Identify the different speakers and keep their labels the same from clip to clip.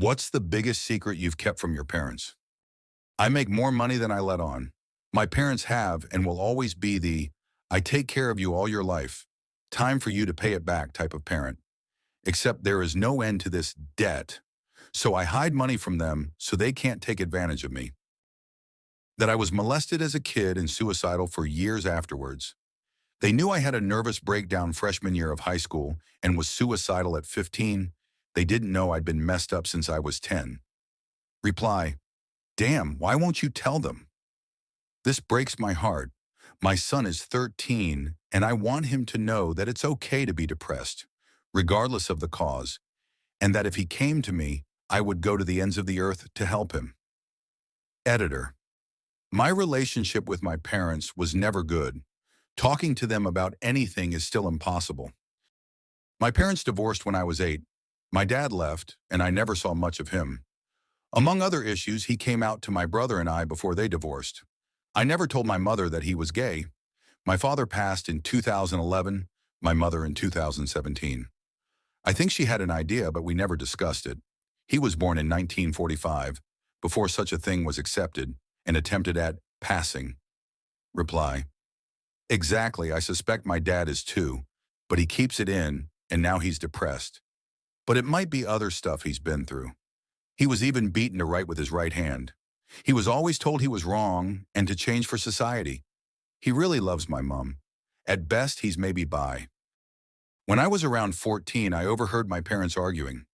Speaker 1: What's the biggest secret you've kept from your parents? I make more money than I let on. My parents have and will always be the I take care of you all your life. Time for you to pay it back type of parent. Except there is no end to this debt. So I hide money from them so they can't take advantage of me. That I was molested as a kid and suicidal for years afterwards. They knew I had a nervous breakdown freshman year of high school and was suicidal at 15. They didn't know I'd been messed up since I was 10. Reply, damn, why won't you tell them? This breaks my heart. My son is 13, and I want him to know that it's okay to be depressed, regardless of the cause, and that if he came to me, I would go to the ends of the earth to help him. Editor. My relationship with my parents was never good. Talking to them about anything is still impossible. My parents divorced when I was 8. My dad left, and I never saw much of him. Among other issues, he came out to my brother and I before they divorced. I never told my mother that he was gay. My father passed in 2011, my mother in 2017. I think she had an idea, but we never discussed it. He was born in 1945, before such a thing was accepted, and attempted at passing. Reply. Exactly, I suspect my dad is too, but he keeps it in, and now he's depressed. But it might be other stuff he's been through. He was even beaten to write with his right hand. He was always told he was wrong and to change for society. He really loves my mom. At best, he's maybe bi. When I was around 14, I overheard my parents arguing.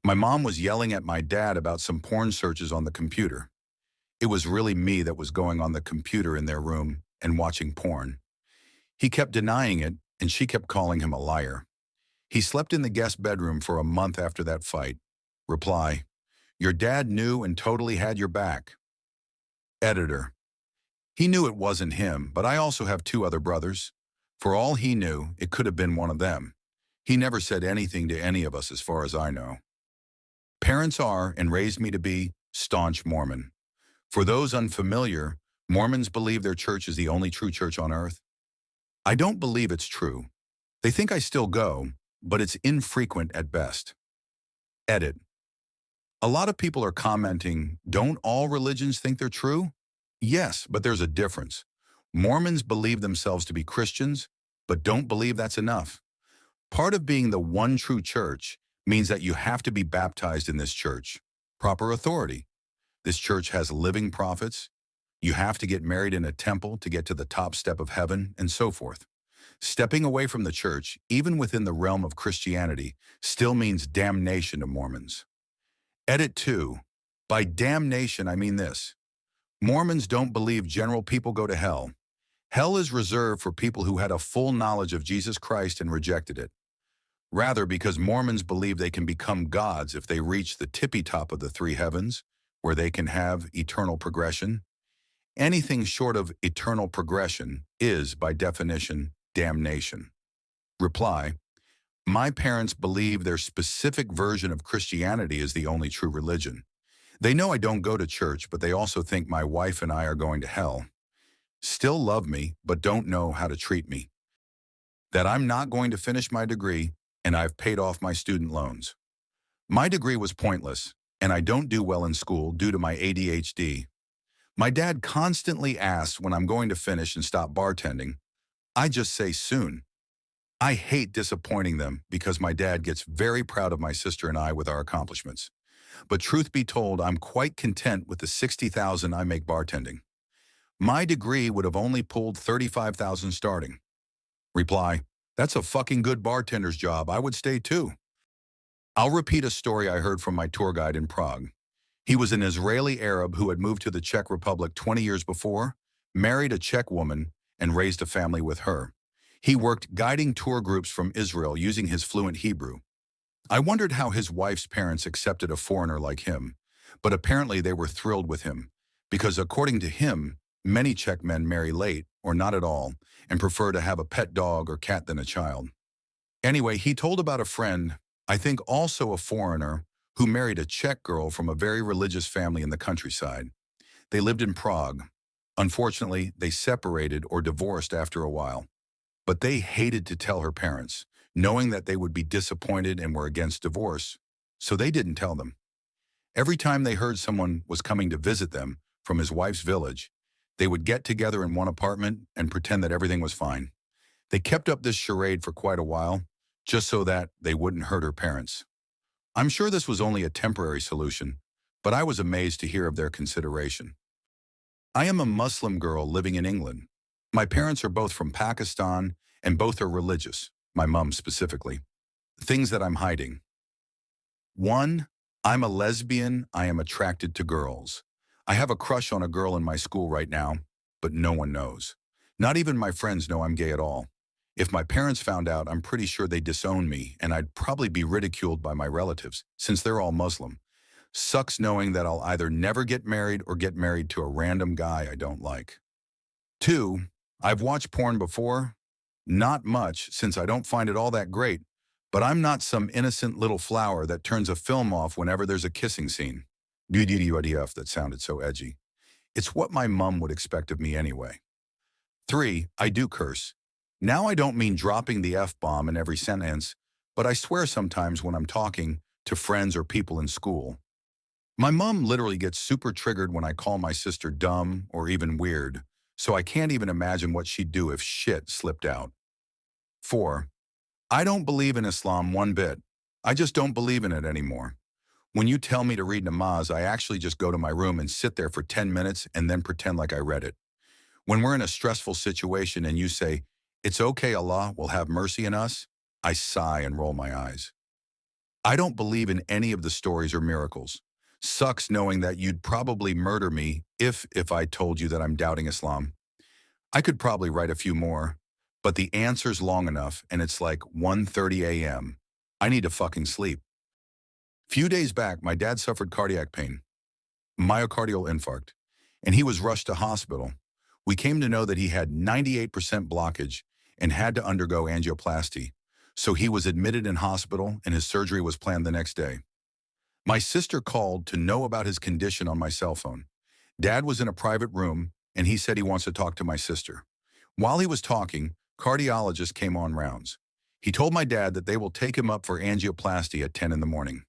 Speaker 1: My mom was yelling at my dad about some porn searches on the computer. It was really me that was going on the computer in their room and watching porn. He kept denying it, and she kept calling him a liar. He slept in the guest bedroom for a month after that fight. Reply, your dad knew and totally had your back. Editor. He knew it wasn't him, but I also have 2 other brothers. For all he knew, it could have been one of them. He never said anything to any of us as far as I know. Parents are, and raised me to be, staunch Mormon. For those unfamiliar, Mormons believe their church is the only true church on earth. I don't believe it's true. They think I still go, but it's infrequent at best. Edit. A lot of people are commenting, don't all religions think they're true? Yes, but there's a difference. Mormons believe themselves to be Christians, but don't believe that's enough. Part of being the one true church means that you have to be baptized in this church. Proper authority. This church has living prophets. You have to get married in a temple to get to the top step of heaven, and so forth. Stepping away from the church, even within the realm of Christianity, still means damnation to Mormons. Edit 2. By damnation, I mean this. Mormons don't believe general people go to hell. Hell is reserved for people who had a full knowledge of Jesus Christ and rejected it. Rather, because Mormons believe they can become gods if they reach the tippy top of the 3 heavens, where they can have eternal progression. Anything short of eternal progression is, by definition, damnation. Reply, my parents believe their specific version of Christianity is the only true religion. They know I don't go to church, but they also think my wife and I are going to hell. Still love me, but don't know how to treat me. That I'm not going to finish my degree, and I've paid off my student loans. My degree was pointless, and I don't do well in school due to my ADHD. My dad constantly asks when I'm going to finish and stop bartending. I just say soon. I hate disappointing them because my dad gets very proud of my sister and I with our accomplishments. But truth be told, I'm quite content with the $60,000 I make bartending. My degree would have only pulled $35,000 starting. Reply, that's a fucking good bartender's job. I would stay too. I'll repeat a story I heard from my tour guide in Prague. He was an Israeli Arab who had moved to the Czech Republic 20 years before, married a Czech woman, and raised a family with her. He worked guiding tour groups from Israel using his fluent Hebrew. I wondered how his wife's parents accepted a foreigner like him, but apparently they were thrilled with him, because according to him, many Czech men marry late, or not at all, and prefer to have a pet dog or cat than a child. Anyway, he told about a friend, I think also a foreigner, who married a Czech girl from a very religious family in the countryside. They lived in Prague. Unfortunately, they separated or divorced after a while. But they hated to tell her parents, knowing that they would be disappointed and were against divorce, so they didn't tell them. Every time they heard someone was coming to visit them from his wife's village, they would get together in one apartment and pretend that everything was fine. They kept up this charade for quite a while, just so that they wouldn't hurt her parents. I'm sure this was only a temporary solution, but I was amazed to hear of their consideration. I am a Muslim girl living in England. My parents are both from Pakistan and both are religious, my mom specifically. Things that I'm hiding. 1. I'm a lesbian. I am attracted to girls. I have a crush on a girl in my school right now, but no one knows. Not even my friends know I'm gay at all. If my parents found out, I'm pretty sure they'd disown me and I'd probably be ridiculed by my relatives, since they're all Muslim. Sucks knowing that I'll either never get married or get married to a random guy I don't like. 2. I've watched porn before. Not much, since I don't find it all that great, but I'm not some innocent little flower that turns a film off whenever there's a kissing scene. BDDUDF, that sounded so edgy. It's what my mum would expect of me anyway. 3. I do curse. Now I don't mean dropping the F-bomb in every sentence, but I swear sometimes when I'm talking to friends or people in school. My mum literally gets super triggered when I call my sister dumb or even weird, so I can't even imagine what she'd do if shit slipped out. 4. I don't believe in Islam one bit. I just don't believe in it anymore. When you tell me to read namaz, I actually just go to my room and sit there for 10 minutes and then pretend like I read it. When we're in a stressful situation and you say, "It's okay, Allah will have mercy on us," I sigh and roll my eyes. I don't believe in any of the stories or miracles. Sucks knowing that you'd probably murder me if I told you that I'm doubting Islam. I could probably write a few more, but the answer's long enough and it's like 1:30 a.m. I need to fucking sleep. Few days back, my dad suffered cardiac pain, myocardial infarct, and he was rushed to hospital. We came to know that he had 98% blockage and had to undergo angioplasty, so he was admitted in hospital and his surgery was planned the next day. My sister called to know about his condition on my cell phone. Dad was in a private room and he said he wants to talk to my sister. While he was talking, cardiologist came on rounds. He told my dad that they will take him up for angioplasty at 10 in the morning.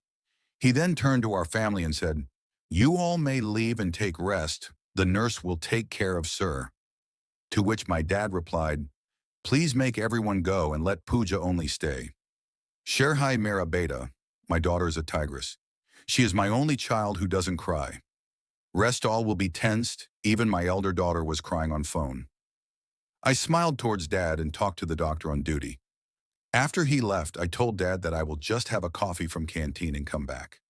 Speaker 1: He then turned to our family and said, "You all may leave and take rest. The nurse will take care of sir." To which my dad replied, "Please make everyone go and let Pooja only stay. Sherhai Mera Beta, my daughter is a tigress. She is my only child who doesn't cry. Rest all will be tensed, even my elder daughter was crying on phone." I smiled towards Dad and talked to the doctor on duty. After he left, I told Dad that I will just have a coffee from canteen and come back.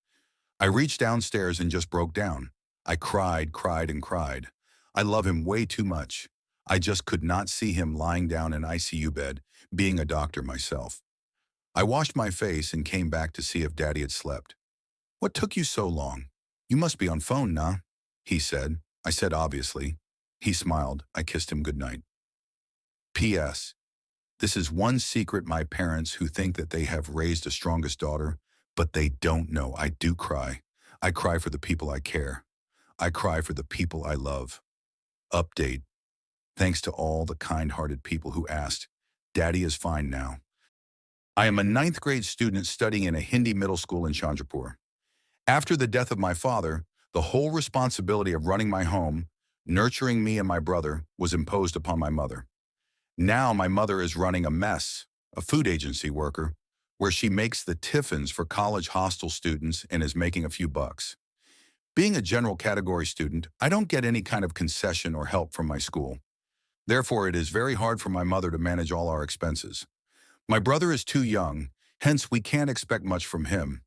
Speaker 1: I reached downstairs and just broke down. I cried, and cried. I love him way too much. I just could not see him lying down in ICU bed, being a doctor myself. I washed my face and came back to see if Daddy had slept. "What took you so long? You must be on phone, nah?" he said. I said, "Obviously." He smiled. I kissed him goodnight. P.S. This is one secret my parents who think that they have raised a strongest daughter, but they don't know I do cry. I cry for the people I care. I cry for the people I love. Update. Thanks to all the kind-hearted people who asked, Daddy is fine now. I am a ninth grade student studying in a Hindi middle school in Chandrapur. After the death of my father, the whole responsibility of running my home, nurturing me and my brother, was imposed upon my mother. Now my mother is running a mess, a food agency worker, where she makes the tiffins for college hostel students and is making a few bucks. Being a general category student, I don't get any kind of concession or help from my school. Therefore, it is very hard for my mother to manage all our expenses. My brother is too young, hence we can't expect much from him.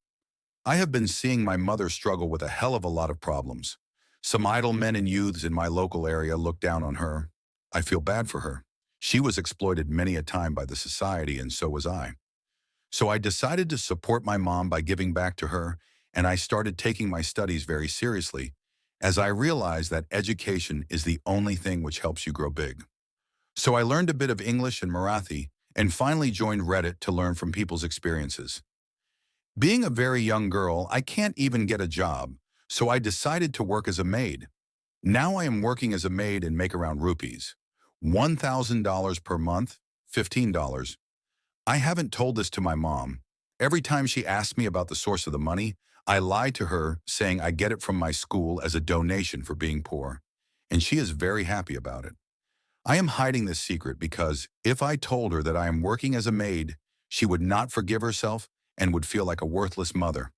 Speaker 1: I have been seeing my mother struggle with a hell of a lot of problems. Some idle men and youths in my local area look down on her. I feel bad for her. She was exploited many a time by the society, and so was I. So I decided to support my mom by giving back to her, and I started taking my studies very seriously, as I realized that education is the only thing which helps you grow big. So I learned a bit of English and Marathi, and finally joined Reddit to learn from people's experiences. Being a very young girl, I can't even get a job, so I decided to work as a maid. Now I am working as a maid and make around rupees. $1,000 per month, $15. I haven't told this to my mom. Every time she asks me about the source of the money, I lied to her, saying I get it from my school as a donation for being poor, and she is very happy about it. I am hiding this secret because if I told her that I am working as a maid, she would not forgive herself and would feel like a worthless mother.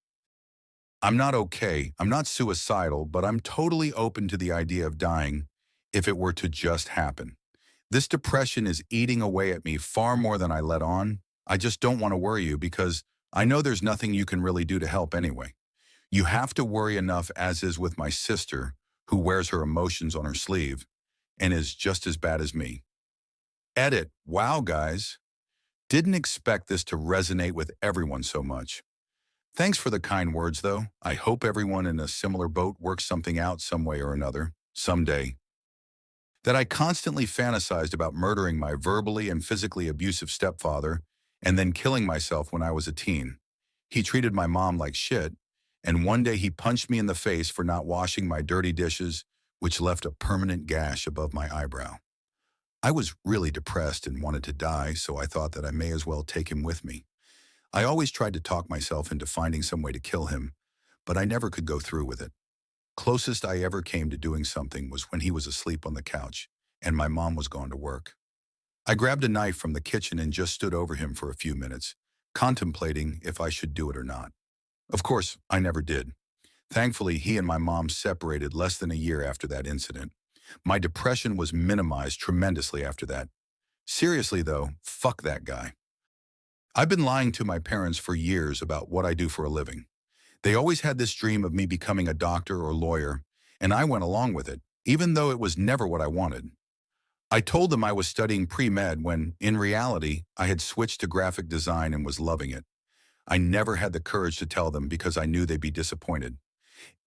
Speaker 1: I'm not okay. I'm not suicidal, but I'm totally open to the idea of dying if it were to just happen. This depression is eating away at me far more than I let on. I just don't want to worry you because I know there's nothing you can really do to help anyway. You have to worry enough, as is with my sister, who wears her emotions on her sleeve and is just as bad as me. Edit. Wow, guys. Didn't expect this to resonate with everyone so much. Thanks for the kind words, though. I hope everyone in a similar boat works something out some way or another, someday. That I constantly fantasized about murdering my verbally and physically abusive stepfather and then killing myself when I was a teen. He treated my mom like shit, and one day he punched me in the face for not washing my dirty dishes, which left a permanent gash above my eyebrow. I was really depressed and wanted to die, so I thought that I may as well take him with me. I always tried to talk myself into finding some way to kill him, but I never could go through with it. Closest I ever came to doing something was when he was asleep on the couch and my mom was gone to work. I grabbed a knife from the kitchen and just stood over him for a few minutes, contemplating if I should do it or not. Of course, I never did. Thankfully, he and my mom separated less than a year after that incident. My depression was minimized tremendously after that. Seriously though, fuck that guy. I've been lying to my parents for years about what I do for a living. They always had this dream of me becoming a doctor or lawyer, and I went along with it, even though it was never what I wanted. I told them I was studying pre-med when, in reality, I had switched to graphic design and was loving it. I never had the courage to tell them because I knew they'd be disappointed.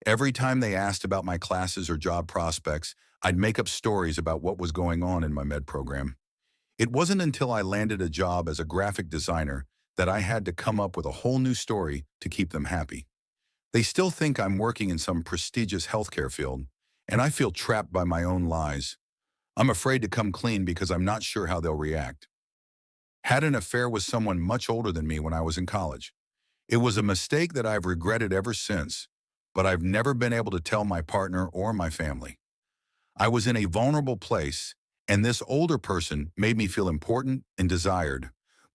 Speaker 1: Every time they asked about my classes or job prospects, I'd make up stories about what was going on in my med program. It wasn't until I landed a job as a graphic designer that I had to come up with a whole new story to keep them happy. They still think I'm working in some prestigious healthcare field, and I feel trapped by my own lies. I'm afraid to come clean because I'm not sure how they'll react. Had an affair with someone much older than me when I was in college. It was a mistake that I've regretted ever since, but I've never been able to tell my partner or my family. I was in a vulnerable place, and this older person made me feel important and desired,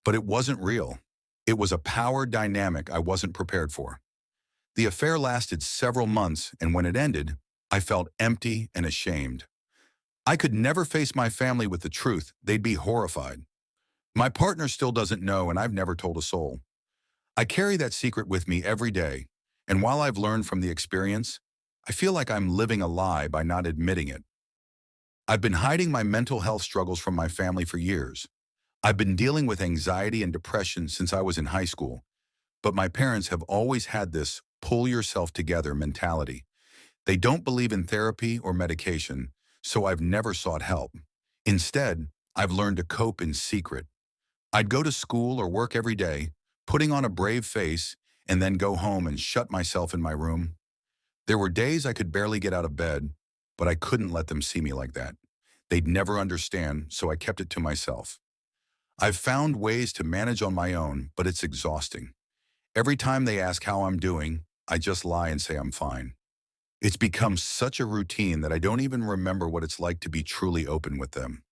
Speaker 1: but it wasn't real. It was a power dynamic I wasn't prepared for. The affair lasted several months, and when it ended, I felt empty and ashamed. I could never face my family with the truth. They'd be horrified. My partner still doesn't know, and I've never told a soul. I carry that secret with me every day, and while I've learned from the experience, I feel like I'm living a lie by not admitting it. I've been hiding my mental health struggles from my family for years. I've been dealing with anxiety and depression since I was in high school, but my parents have always had this pull yourself together mentality. They don't believe in therapy or medication, so I've never sought help. Instead, I've learned to cope in secret. I'd go to school or work every day, putting on a brave face, and then go home and shut myself in my room. There were days I could barely get out of bed, but I couldn't let them see me like that. They'd never understand, so I kept it to myself. I've found ways to manage on my own, but it's exhausting. Every time they ask how I'm doing, I just lie and say I'm fine. It's become such a routine that I don't even remember what it's like to be truly open with them.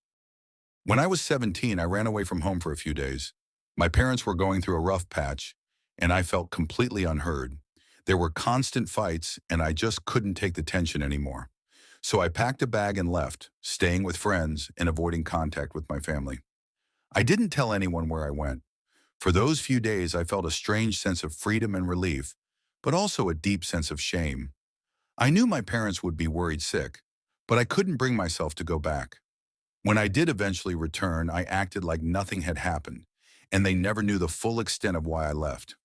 Speaker 1: When I was 17, I ran away from home for a few days. My parents were going through a rough patch, and I felt completely unheard. There were constant fights, and I just couldn't take the tension anymore. So I packed a bag and left, staying with friends and avoiding contact with my family. I didn't tell anyone where I went. For those few days, I felt a strange sense of freedom and relief, but also a deep sense of shame. I knew my parents would be worried sick, but I couldn't bring myself to go back. When I did eventually return, I acted like nothing had happened, and they never knew the full extent of why I left.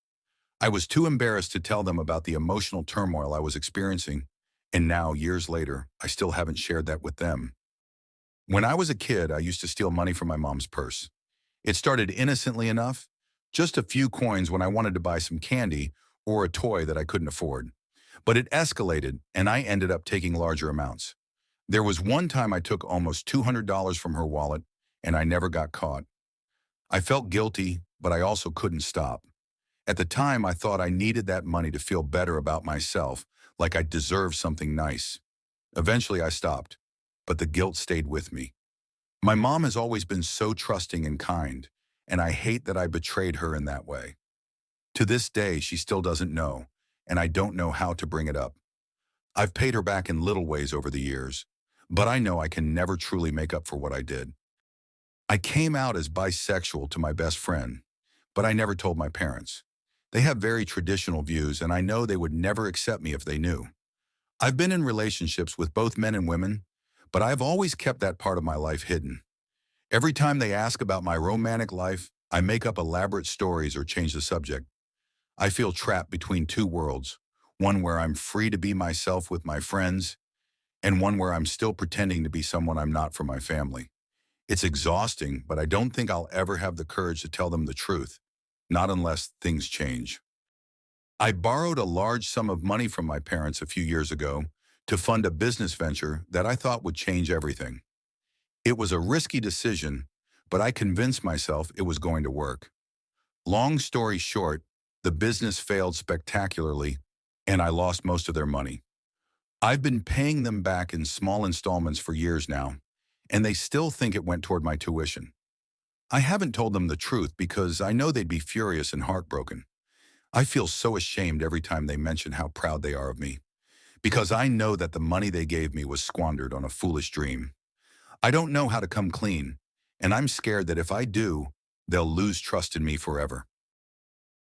Speaker 1: I was too embarrassed to tell them about the emotional turmoil I was experiencing, and now, years later, I still haven't shared that with them. When I was a kid, I used to steal money from my mom's purse. It started innocently enough, just a few coins when I wanted to buy some candy or a toy that I couldn't afford. But it escalated, and I ended up taking larger amounts. There was one time I took almost $200 from her wallet, and I never got caught. I felt guilty, but I also couldn't stop. At the time, I thought I needed that money to feel better about myself, like I deserved something nice. Eventually, I stopped, but the guilt stayed with me. My mom has always been so trusting and kind, and I hate that I betrayed her in that way. To this day, she still doesn't know, and I don't know how to bring it up. I've paid her back in little ways over the years, but I know I can never truly make up for what I did. I came out as bisexual to my best friend, but I never told my parents. They have very traditional views, and I know they would never accept me if they knew. I've been in relationships with both men and women, but I've always kept that part of my life hidden. Every time they ask about my romantic life, I make up elaborate stories or change the subject. I feel trapped between two worlds, one where I'm free to be myself with my friends, and one where I'm still pretending to be someone I'm not for my family. It's exhausting, but I don't think I'll ever have the courage to tell them the truth, not unless things change. I borrowed a large sum of money from my parents a few years ago to fund a business venture that I thought would change everything. It was a risky decision, but I convinced myself it was going to work. Long story short, the business failed spectacularly, and I lost most of their money. I've been paying them back in small installments for years now, and they still think it went toward my tuition. I haven't told them the truth because I know they'd be furious and heartbroken. I feel so ashamed every time they mention how proud they are of me, because I know that the money they gave me was squandered on a foolish dream. I don't know how to come clean, and I'm scared that if I do, they'll lose trust in me forever.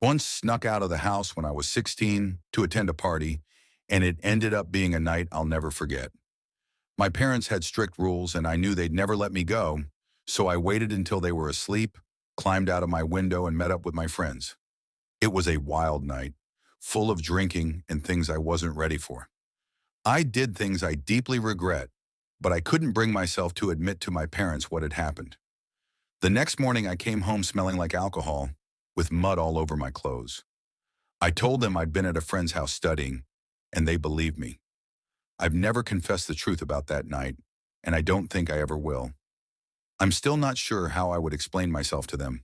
Speaker 1: Once snuck out of the house when I was 16 to attend a party, and it ended up being a night I'll never forget. My parents had strict rules, and I knew they'd never let me go, so I waited until they were asleep, climbed out of my window, and met up with my friends. It was a wild night, full of drinking and things I wasn't ready for. I did things I deeply regret, but I couldn't bring myself to admit to my parents what had happened. The next morning, I came home smelling like alcohol, with mud all over my clothes. I told them I'd been at a friend's house studying, and they believed me. I've never confessed the truth about that night, and I don't think I ever will. I'm still not sure how I would explain myself to them.